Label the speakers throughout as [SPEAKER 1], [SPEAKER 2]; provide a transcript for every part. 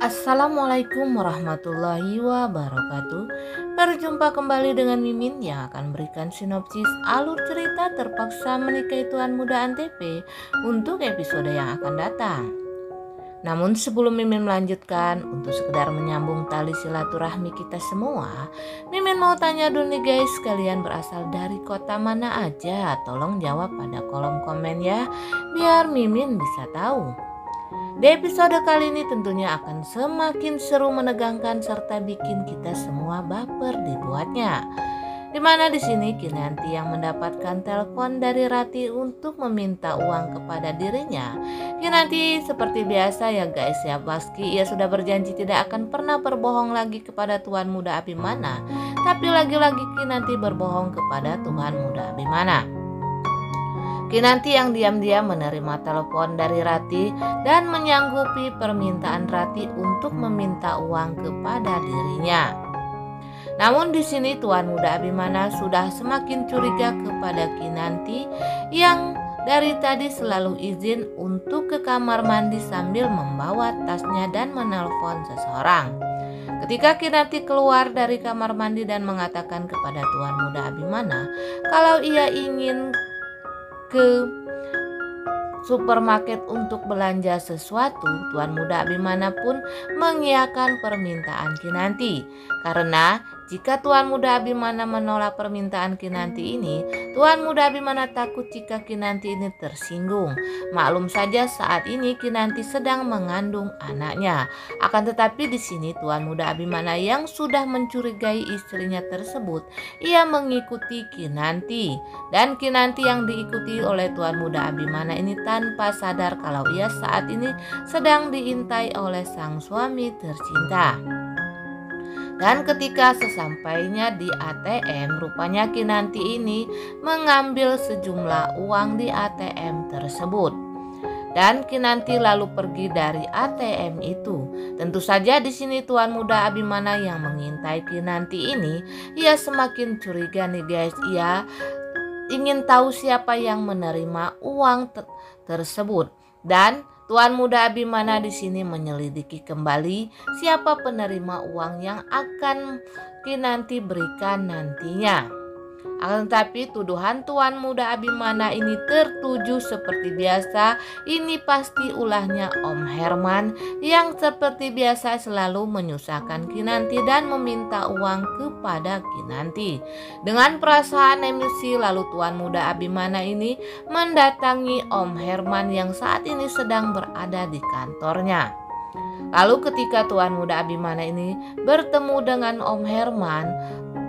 [SPEAKER 1] Assalamualaikum warahmatullahi wabarakatuh. Berjumpa kembali dengan Mimin yang akan berikan sinopsis alur cerita Terpaksa Menikahi Tuan Muda Antp untuk episode yang akan datang. Namun sebelum Mimin melanjutkan, untuk sekedar menyambung tali silaturahmi kita semua, Mimin mau tanya dulu nih guys, kalian berasal dari kota mana aja? Tolong jawab pada kolom komen ya, biar Mimin bisa tahu. Di episode kali ini tentunya akan semakin seru, menegangkan, serta bikin kita semua baper dibuatnya. Dimana di sini Kinanti yang mendapatkan telepon dari Rati untuk meminta uang kepada dirinya. Kinanti seperti biasa ya guys ya, meski ia sudah berjanji tidak akan pernah berbohong lagi kepada Tuan Muda Abimana, tapi lagi-lagi Kinanti berbohong kepada Tuan Muda Abimana. Kinanti yang diam-diam menerima telepon dari Rati dan menyanggupi permintaan Rati untuk meminta uang kepada dirinya. Namun di sini Tuan Muda Abimana sudah semakin curiga kepada Kinanti yang dari tadi selalu izin untuk ke kamar mandi sambil membawa tasnya dan menelpon seseorang. Ketika Kinanti keluar dari kamar mandi dan mengatakan kepada Tuan Muda Abimana kalau ia ingin ke supermarket untuk belanja sesuatu, Tuan Muda Abimana pun mengiyakan permintaan Kinanti. Karena jika Tuan Muda Abimana menolak permintaan Kinanti ini, Tuan Muda Abimana takut jika Kinanti ini tersinggung. Maklum saja saat ini Kinanti sedang mengandung anaknya. Akan tetapi di sini Tuan Muda Abimana yang sudah mencurigai istrinya tersebut, ia mengikuti Kinanti. Dan Kinanti yang diikuti oleh Tuan Muda Abimana ini tanpa sadar kalau ia saat ini sedang diintai oleh sang suami tercinta. Dan ketika sesampainya di ATM, rupanya Kinanti ini mengambil sejumlah uang di ATM tersebut. Dan Kinanti lalu pergi dari ATM itu. Tentu saja di sini Tuan Muda Abimana yang mengintai Kinanti ini, ia semakin curiga nih guys. Ia ingin tahu siapa yang menerima uang tersebut. Dan Tuan Muda Abimana di sini menyelidiki kembali siapa penerima uang yang akan Kinanti berikan nantinya. Akan tetapi tuduhan Tuan Muda Abimana ini tertuju seperti biasa. Ini pasti ulahnya Om Herman yang seperti biasa selalu menyusahkan Kinanti dan meminta uang kepada Kinanti. Dengan perasaan emosi lalu Tuan Muda Abimana ini mendatangi Om Herman yang saat ini sedang berada di kantornya. Lalu ketika Tuan Muda Abimana ini bertemu dengan Om Herman,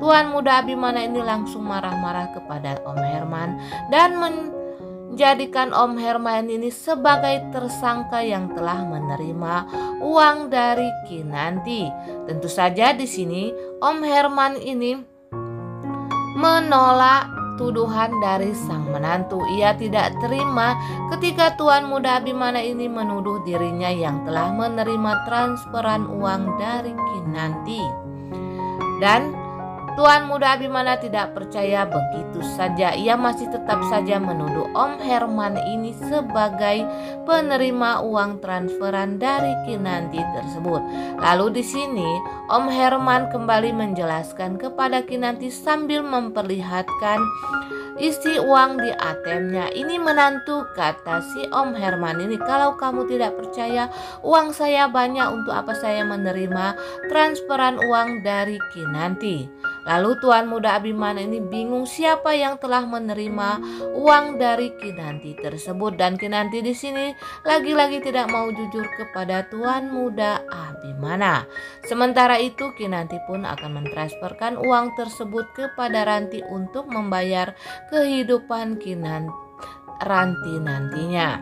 [SPEAKER 1] Tuan Muda Abimana ini langsung marah-marah kepada Om Herman dan menjadikan Om Herman ini sebagai tersangka yang telah menerima uang dari Kinanti. Tentu saja di sini Om Herman ini menolak tuduhan dari sang menantu. Ia tidak terima ketika Tuan Muda Abimana ini menuduh dirinya yang telah menerima transferan uang dari Kinanti. Dan Tuan Muda Abimana tidak percaya begitu saja. Ia masih tetap saja menuduh Om Herman ini sebagai penerima uang transferan dari Kinanti tersebut. Lalu di sini Om Herman kembali menjelaskan kepada Kinanti sambil memperlihatkan isi uang di ATM-nya. Ini menantu, kata si Om Herman ini, kalau kamu tidak percaya uang saya banyak, untuk apa saya menerima transferan uang dari Kinanti. Lalu Tuan Muda Abimana ini bingung siapa yang telah menerima uang dari Kinanti tersebut, dan Kinanti di sini lagi-lagi tidak mau jujur kepada Tuan Muda Abimana. Sementara itu Kinanti pun akan mentransferkan uang tersebut kepada Ranti untuk membayar kehidupan Ranti nantinya.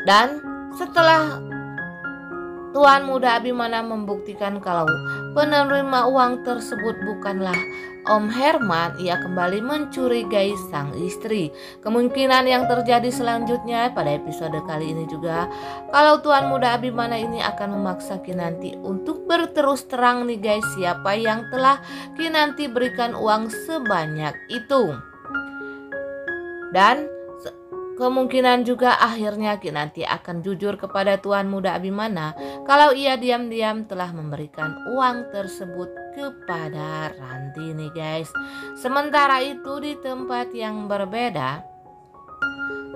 [SPEAKER 1] Dan setelah Tuan Muda Abimana membuktikan kalau penerima uang tersebut bukanlah Om Herman, ia kembali mencurigai sang istri. Kemungkinan yang terjadi selanjutnya pada episode kali ini juga, kalau Tuan Muda Abimana ini akan memaksa Kinanti untuk berterus terang nih guys, siapa yang telah Kinanti berikan uang sebanyak itu. Dan Kemungkinan juga akhirnya Kinanti akan jujur kepada Tuan Muda Abimana kalau ia diam-diam telah memberikan uang tersebut kepada Ranti nih guys. Sementara itu di tempat yang berbeda,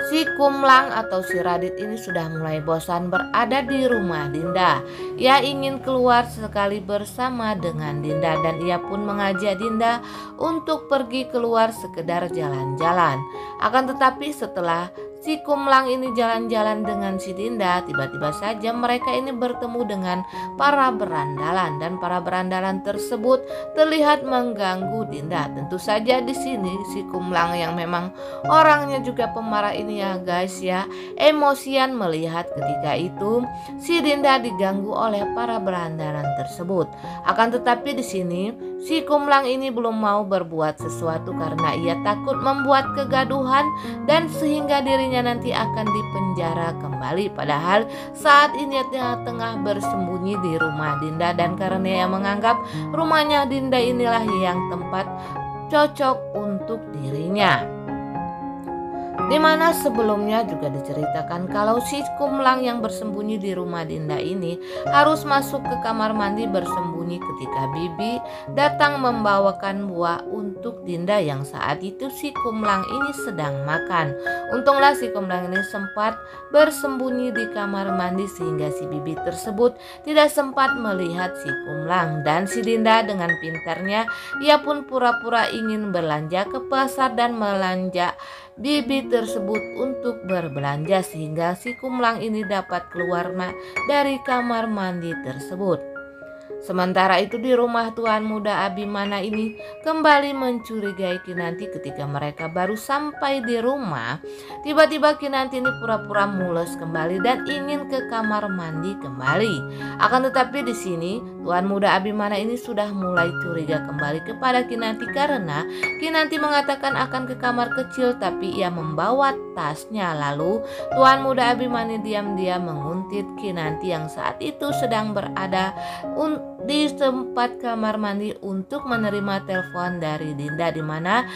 [SPEAKER 1] si Kumlang atau si Radit ini sudah mulai bosan berada di rumah Dinda. Ia ingin keluar sekali bersama dengan Dinda dan ia pun mengajak Dinda untuk pergi keluar sekedar jalan-jalan. Akan tetapi setelah si Kumlang ini jalan-jalan dengan si Dinda, tiba-tiba saja mereka ini bertemu dengan para berandalan dan para berandalan tersebut terlihat mengganggu Dinda. Tentu saja di sini si Kumlang yang memang orangnya juga pemarah ini ya guys ya, emosian melihat ketika itu si Dinda diganggu oleh para berandalan tersebut. Akan tetapi di sini si Kumlang ini belum mau berbuat sesuatu karena ia takut membuat kegaduhan dan sehingga dirinya nanti akan dipenjara kembali. Padahal saat ini dia tengah bersembunyi di rumah Dinda dan karena ia menganggap rumahnya Dinda inilah yang tempat cocok untuk dirinya. Dimana sebelumnya juga diceritakan kalau si Kumlang yang bersembunyi di rumah Dinda ini harus masuk ke kamar mandi bersembunyi ketika Bibi datang membawakan buah untuk Dinda yang saat itu si Kumlang ini sedang makan. Untunglah si Kumlang ini sempat bersembunyi di kamar mandi sehingga si Bibi tersebut tidak sempat melihat si Kumlang. Dan si Dinda dengan pintarnya ia pun pura-pura ingin belanja ke pasar dan melanja Bibi tersebut untuk berbelanja sehingga si Kumlang ini dapat keluar dari kamar mandi tersebut. Sementara itu di rumah Tuan Muda Abimana ini kembali mencurigai Kinanti ketika mereka baru sampai di rumah. Tiba-tiba Kinanti ini pura-pura mules kembali dan ingin ke kamar mandi kembali. Akan tetapi di sini Tuan Muda Abimana ini sudah mulai curiga kembali kepada Kinanti karena Kinanti mengatakan akan ke kamar kecil tapi ia membawa tasnya. Lalu Tuan Muda Abimana diam-diam menguntit Kinanti yang saat itu sedang berada di tempat kamar mandi untuk menerima telepon dari Dinda, di mana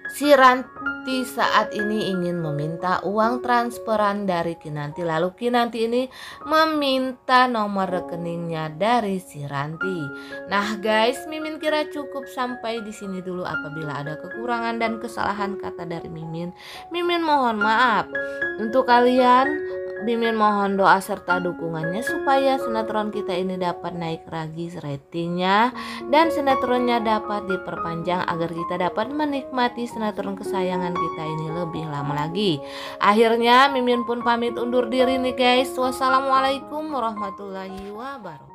[SPEAKER 1] si Ranti saat ini ingin meminta uang transferan dari Kinanti. Lalu Kinanti ini meminta nomor rekeningnya dari si Ranti. Nah guys, Mimin kira cukup sampai di sini dulu. Apabila ada kekurangan dan kesalahan kata dari Mimin, Mimin mohon maaf. Untuk kalian, Mimin mohon doa serta dukungannya supaya sinetron kita ini dapat naik lagi ratingnya dan sinetronnya dapat diperpanjang agar kita dapat menikmati sinetron kesayangan kita ini lebih lama lagi. Akhirnya Mimin pun pamit undur diri nih guys. Wassalamualaikum warahmatullahi wabarakatuh.